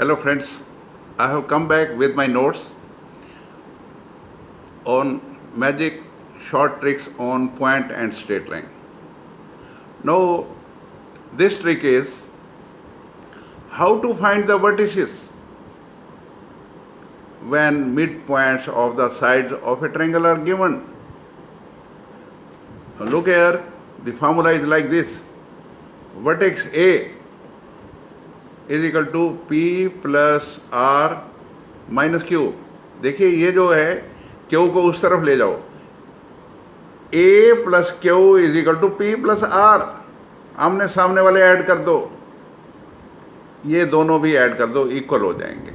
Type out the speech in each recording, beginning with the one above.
Hello friends, I have come back with my notes on magic short tricks on point and straight line. Now this trick is how to find the vertices when midpoints of the sides of a triangle are given. Now look here, the formula is like this. Vertex A is equal to P plus R minus Q. देखिए ये जो है Q को उस तरफ ले जाओ. A plus Q is equal to P plus R. आमने सामने वाले ऐड कर दो, ये दोनों भी ऐड कर दो, इक्वल हो जाएंगे.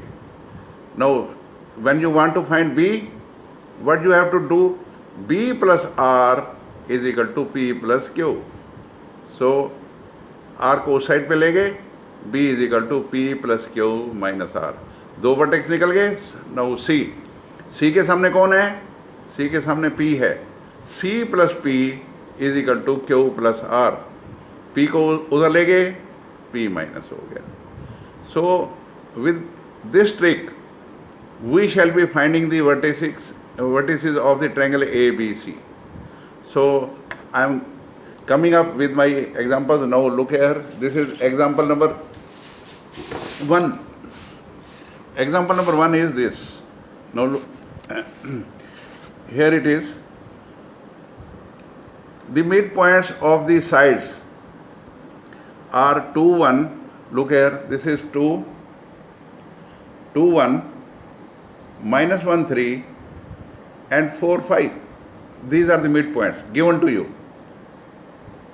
Now when you want to find B, what you have to do, B plus R is equal to P plus Q. So R को उस साइड पे ले गए, B is equal to P plus Q minus R. दो vertex निकल गए. Now see के सामने कौन है, सी के सामने P है. C plus P is equal to Q plus R. P को उधर ले गए, P माइनस हो गया. So with this trick we shall be finding the vertices of the triangle ABC. So I am coming up with my examples. Now look here, this is example number 1. Example number 1 is this. Now look, here it is. The midpoints of the sides are 2, 1. Look here, this is 2, 2, 1, minus 1, 3 and 4, 5. These are the midpoints given to you.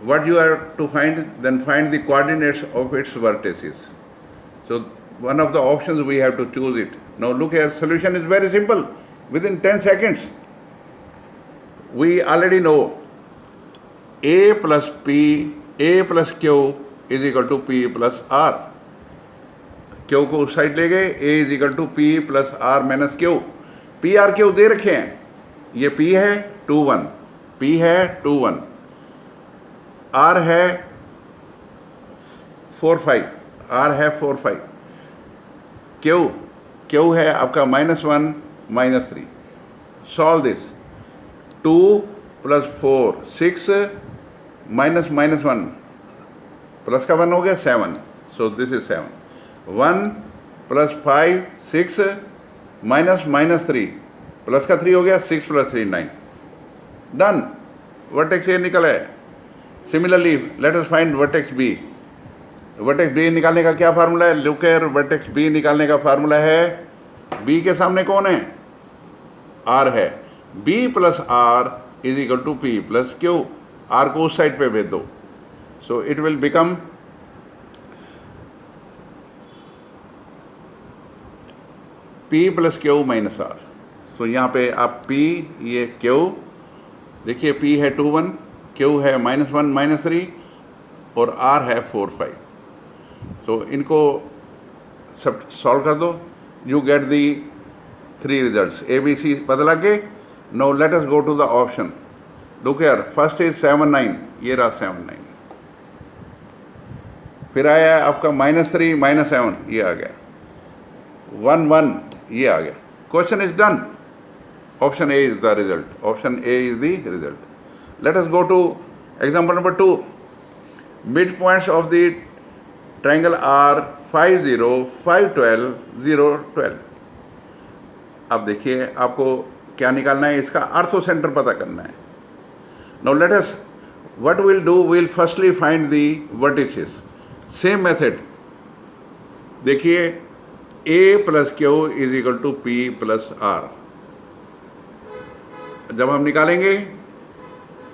What you have to find, then find the coordinates of its vertices. So one of the options we have to choose it. Now look here, solution is very simple, within 10 seconds. We already know A plus P, A plus Q is equal to P plus R. Q को उस side ले गए, A is equal to P plus R minus Q. P R Q दे रखे हैं. ये P है 2, 1, P है 2, 1, R है 4, 5, R है 4, 5. Q है आपका -1, -3. Solve this. 2 plus 4 6 minus -1 plus का 1 हो गया 7. So this is 7. 1 plus 5 6 minus -3 plus का 3 हो गया 6 प्लस 3 9. डन. वर्टेक्स ए निकला है. Similarly let us find vertex B. Vertex B निकालने का क्या फार्मूला है, लुक हियर. वर्टेक्स बी निकालने का फार्मूला है, बी के सामने कौन है, आर है. B plus R is equal to P plus Q. R को उस साइड पे भेज दो. So it will become P plus Q minus R. So यहाँ पे आप पी, ये क्यू, देखिए पी है 2, 1, क्यू है -1, -3 और आर है 4, 5. सो इनको सब सॉल्व कर दो. You get the 3 results. ABC पता लग गए. No let us go to the option. Look here, first is 7, 9. ये रहा 7, 9. फिर आया आपका -3, -7, ये आ गया. 1, 1, ये आ गया. Question is done. Option A is the result. Option A is the result. Let us go to example number 2. Midpoints of the triangle are 5, 0, 5, 12, 0, 12. अब देखिए आपको क्या निकालना है, इसका आर्थो सेंटर पता करना है. Now let us, what we'll do, we'll firstly find the vertices. Same method. देखिए A plus Q is equal to P plus R. जब हम निकालेंगे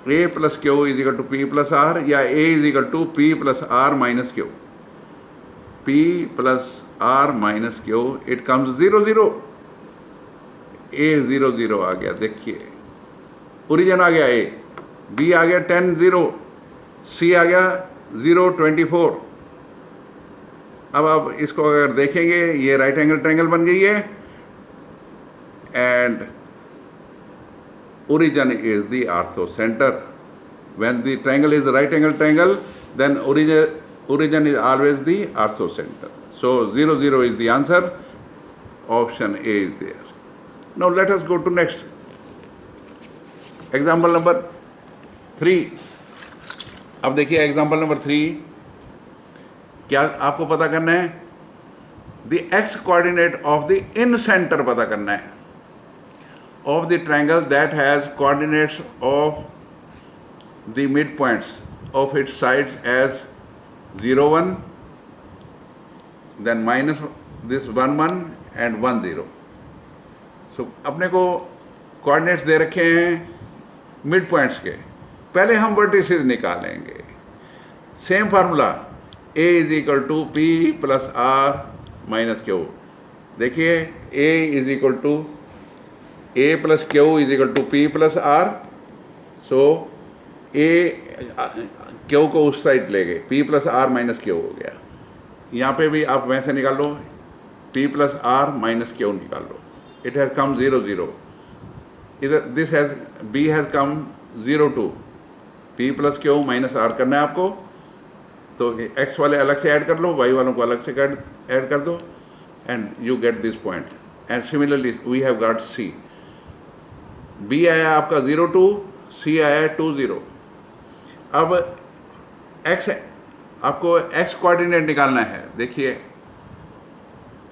a plus Q is equal to P plus R या a is equal to P plus R minus Q, p plus R minus Q, it comes 0 0, a 0 0 आ गया। देखिए origin आ गया a, b आ गया 10 0, c आ गया 0 24। अब आप इसको अगर देखेंगे ये राइट एंगल ट्रायंगल बन गई है and origin is the orthocenter. When the triangle is the right angle triangle, then origin is always the orthocenter. So 0 0 is the answer. Option A is there. Now let us go to next. Example number 3. अब देखिए example number 3, क्या आपको पता करना है? The x coordinate of the in-center पता करना है of the triangle that has coordinates of the midpoints of its sides as 0 1, then minus this 1 1 and 1 0. So अपने को coordinates दे रखे हैं मिड पॉइंट्स के, पहले हम वर्टिसेस निकालेंगे। Same formula a is equal to P plus R minus Q. देखिए a is equal to a plus Q is equal to P plus R. So a Q को उस side ले गए, p plus R minus Q हो गया। यहाँ पे भी आप वैसे निकाल लो, p plus R minus Q निकाल लो, इट हैज़ कम 0 0। इधर this has b has come 0 2, p plus Q minus R करना है आपको, तो x वाले अलग से ऐड कर लो, y वालों को अलग से ऐड कर दो and you get this point. And similarly we have got c, b आया आपका 0 2, c आया 2 0। अब x आपको x कोऑर्डिनेट निकालना है। देखिए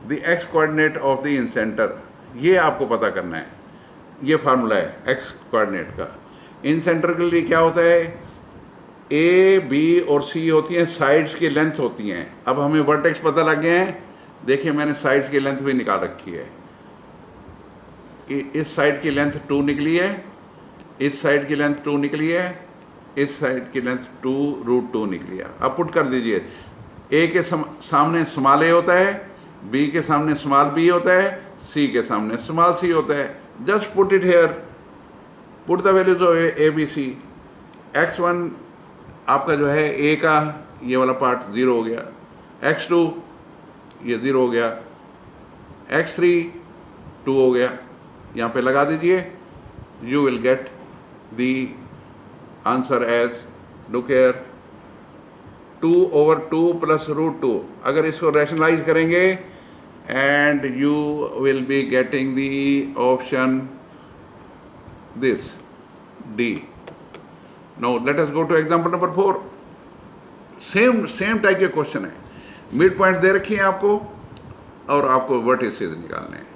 the x coordinate of the in centre, ये आपको पता करना है। ये फार्मूला है x कोऑर्डिनेट का। इन सेंटर के लिए क्या होता है, a b और c होती हैं साइड्स की लेंथ होती हैं। अब हमें वर्टेक्स पता लग गए हैं। देखिए मैंने साइड्स की लेंथ भी निकाल रखी है। इस साइड की लेंथ 2 निकली है, इस साइड की लेंथ 2 निकली है, इस साइड की लेंथ 2√2 निकली है। अब पुट कर दीजिए, a के सामने स्मॉल a होता है, b के सामने स्मॉल b होता है, c के सामने स्मॉल c होता है। Just put it here, put the values of a b c। x1 आपका जो है a का ये वाला पार्ट 0 हो गया, x2 ये 0 हो गया, x3 2 हो गया। यहाँ पे लगा दीजिए, you will get the answer as, look here, 2/2 plus √2। अगर इसको रैशनलाइज करेंगे and you will be getting the option this D. Now let us go to example number 4. सेम टाइप के क्वेश्चन है। मिड पॉइंट्स दे रखी हैं आपको और आपको वर्टिसेस निकालने हैं।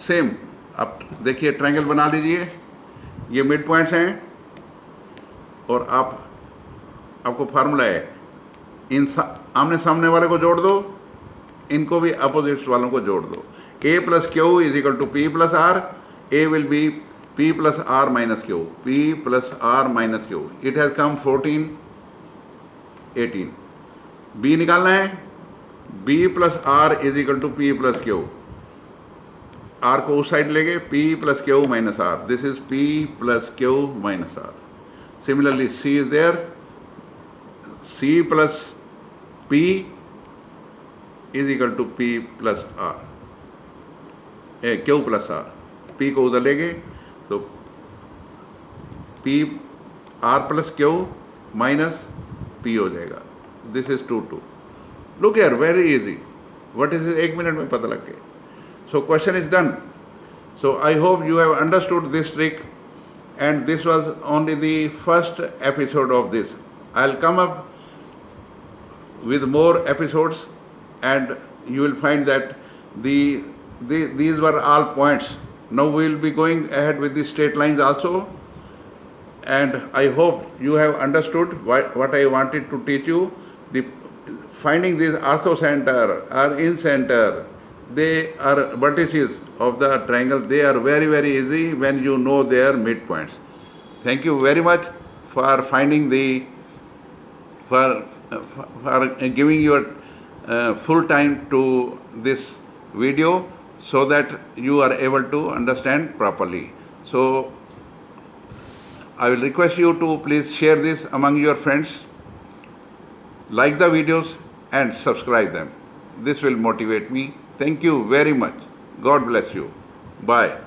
सेम, आप देखिए ट्रायंगल बना लीजिए, ये मिड पॉइंट्स हैं और आपको फार्मूला है, इन आमने सामने वाले को जोड़ दो, इनको भी अपोजिट्स वालों को जोड़ दो। a plus Q is equal to P plus R, a will be p plus R minus Q, p plus R minus Q, it has come 14 18। b निकालना है, b plus R is equal to p plus Q, r को उस side ले गए, p plus Q minus R, this is p plus Q minus R. Similarly c is there, c plus p is equal to p plus R, Q plus R, p को उधर ले गए तो p r plus Q minus p हो जाएगा, this is 2 2। Look here, very easy, what is 1 minute में पता लग गया। So question is done. So I hope you have understood this trick and this was only the first episode of this. I'll come up with more episodes and you will find that these were all points. Now we will be going ahead with the straight lines also, and I hope you have understood what I wanted to teach you. The finding this orthocenter or in center, they are vertices of the triangle, they are very, very easy when you know their midpoints. Thank you very much for finding the, for giving your full time to this video so that you are able to understand properly. So I will request you to please share this among your friends, like the videos and subscribe them. This will motivate me. Thank you very much. God bless you. Bye.